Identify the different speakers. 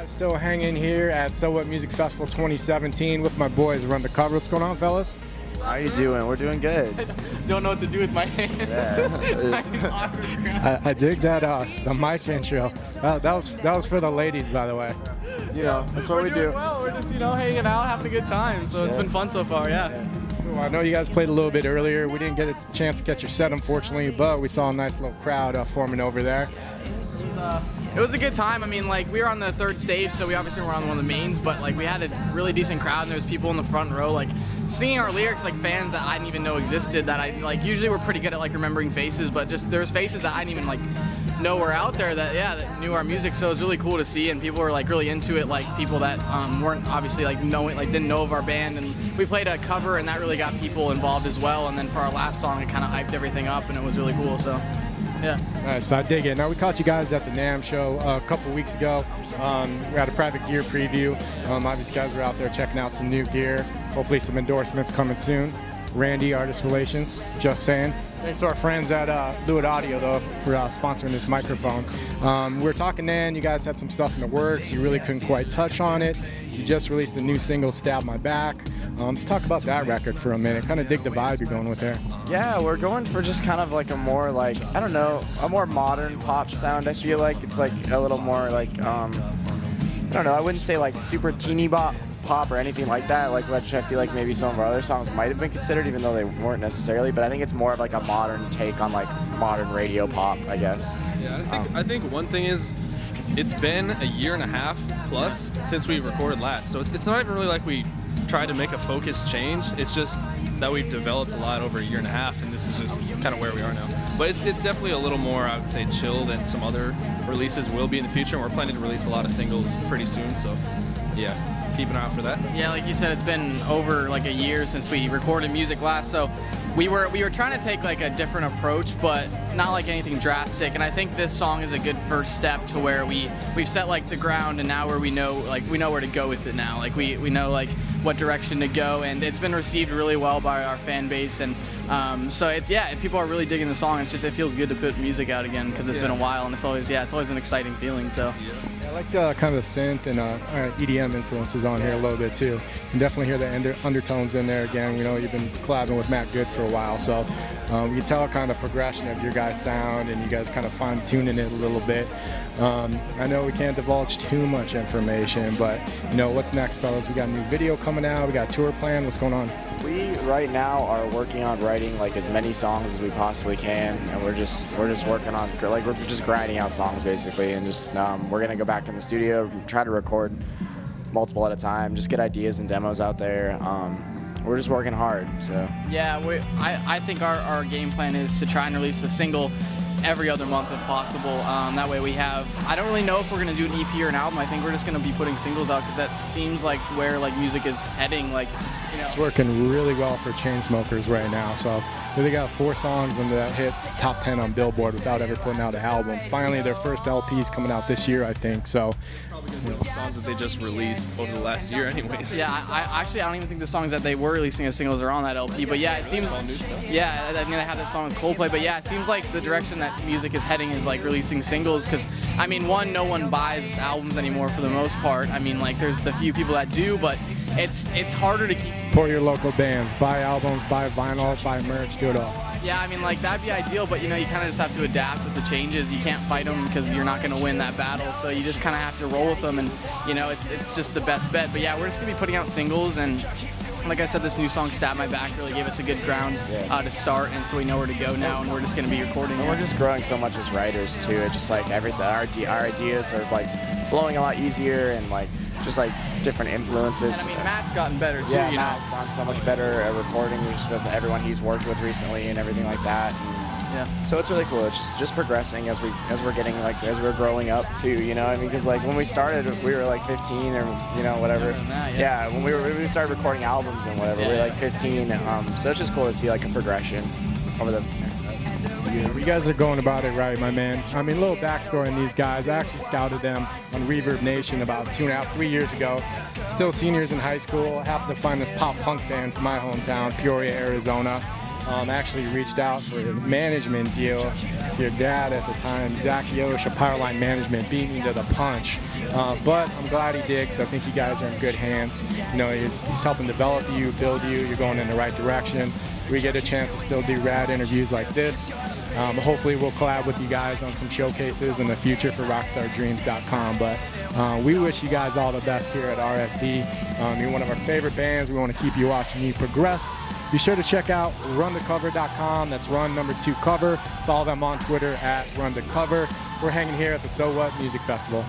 Speaker 1: Still hanging here at So What Music Festival 2017 with my boys Run the Cover. What's going on, fellas?
Speaker 2: How you doing? We're doing good.
Speaker 3: Don't know what to do with my hands.
Speaker 2: Yeah.
Speaker 1: I dig that the mic intro. That was for the ladies, by the way.
Speaker 2: You know, that's what we do.
Speaker 3: Well, we're just hanging out, having a good time. So it's been fun so far. Yeah.
Speaker 1: Well, I know you guys played a little bit earlier. We didn't get a chance to catch your set, unfortunately, but we saw a nice little crowd forming over there.
Speaker 3: It was a good time. I mean, like, we were on the third stage, so we obviously were on one of the mains, but like we had a really decent crowd, and there was people in the front row like singing our lyrics, like fans that I didn't even know existed. That I like. Usually we're pretty good at like remembering faces, but just there's faces that I didn't even like know were out there that knew our music. So it was really cool to see, and people were like really into it, like people that weren't obviously like didn't know of our band, and we played a cover, and that really got people involved as well. And then for our last song, it kind of hyped everything up, and it was really cool. So. Yeah.
Speaker 1: Nice, so I dig it. Now, we caught you guys at the NAMM show a couple weeks ago. We had a private gear preview. Obviously, guys were out there checking out some new gear. Hopefully, some endorsements coming soon. Randy, Artist Relations, just saying. Thanks to our friends at Fluid Audio, though, for sponsoring this microphone. We were talking then. You guys had some stuff in the works. You really couldn't quite touch on it. You just released a new single, Stab My Back. Let's talk about that record for a minute. Kind of dig the vibe you're going with there.
Speaker 2: Yeah, we're going for just kind of like a more like, I don't know, a more modern pop sound. I feel like it's like a little more like, I don't know, I wouldn't say like super teeny pop or anything like that, like which I feel like maybe some of our other songs might have been considered, even though they weren't necessarily. But I think it's more of like a modern take on like modern radio pop, I guess.
Speaker 4: Yeah, I think one thing is, it's been a year and a half plus since we recorded last, so it's not even really like we tried to make a focused change. It's just that we've developed a lot over a year and a half, and this is just kind of where we are now. But it's definitely a little more, I would say, chill than some other releases will be in the future, and we're planning to release a lot of singles pretty soon, so yeah, keep an eye out for that.
Speaker 3: Yeah, like you said, it's been over like a year since we recorded music last, so we were trying to take like a different approach, but not like anything drastic. And I think this song is a good first step to where we've set like the ground, and now where we know where to go with it now. Like we know like what direction to go, and it's been received really well by our fan base, and so people are really digging the song. It feels good to put music out again because it's been a while, and it's always an exciting feeling. So.
Speaker 1: I like kind of the synth and EDM influences on here a little bit too. You can definitely hear the undertones in there again. You know, you've been collabing with Matt Good for a while, so you can tell kind of progression of your guys' sound, and you guys kind of fine-tuning it a little bit. I know we can't divulge too much information, but you know, what's next, fellas? We got a new video coming out. We got a tour plan. What's going on?
Speaker 2: We right now are working on writing like as many songs as we possibly can, and we're just working on like we're just grinding out songs basically, and just we're gonna go back in the studio, try to record multiple at a time, just get ideas and demos out there. We're just working hard. So
Speaker 3: yeah, I think our game plan is to try and release a single every other month if possible. That way we have, I don't really know if we're going to do an EP or an album. I think we're just going to be putting singles out because that seems like where like music is heading. Like, you know.
Speaker 1: It's working really well for Chainsmokers right now. So they got 4 songs that hit top 10 on Billboard without ever putting out an album. Finally, their first LP is coming out this year, I think. So.
Speaker 4: Songs that they just released over the last year anyways.
Speaker 3: Yeah, I don't even think the songs that they were releasing as singles are on that LP, but yeah, it seems, yeah, I mean, I had that song with Coldplay, but yeah, it seems like the direction that music is heading is like releasing singles, because, I mean, no one buys albums anymore for the most part. I mean, like, there's the few people that do, but it's harder to keep.
Speaker 1: Support your local bands, buy albums, buy vinyl, buy merch, do it all.
Speaker 3: Yeah, I mean, like, that'd be ideal, but, you know, you kind of just have to adapt with the changes. You can't fight them because you're not going to win that battle, so you just kind of have to roll with them, and, you know, it's just the best bet. But, yeah, we're just going to be putting out singles, and like I said, this new song, Stab My Back, really gave us a good ground to start, and so we know where to go now, and we're just going to be recording.
Speaker 2: And we're just growing so much as writers, too. It's just, like, everything, our ideas are, like, flowing a lot easier, and, like, just, like, different influences.
Speaker 3: And, I mean, Matt's gotten better, too,
Speaker 2: yeah,
Speaker 3: you know.
Speaker 2: Matt's gotten so much better at recording just with everyone he's worked with recently and everything like that.
Speaker 3: Yeah.
Speaker 2: So it's really cool. It's just progressing as we're getting, like, as we're growing up too, you know. I mean, because like when we started, we were like 15 or, you know, whatever. Yeah, when we started recording albums and whatever, we were like 15. So it's just cool to see like a progression over the.
Speaker 1: Yeah, you guys are going about it right, my man. I mean, a little backstory on these guys. I actually scouted them on Reverb Nation about 2.5, 3 years ago. Still seniors in high school. I happened to find this pop punk band from my hometown, Peoria, Arizona. actually reached out for a management deal to your dad at the time, Zach Yosh of Powerline Management, beat me to the punch. But I'm glad he did, because I think you guys are in good hands. You know, he's helping develop you, build you. You're going in the right direction. We get a chance to still do rad interviews like this. Hopefully we'll collab with you guys on some showcases in the future for rockstardreams.com. But we wish you guys all the best here at RSD. You're one of our favorite bands. We want to keep you watching you progress. Be sure to check out runtocover.com. That's run2cover. Follow them on Twitter at run2cover. We're hanging here at the So What Music Festival.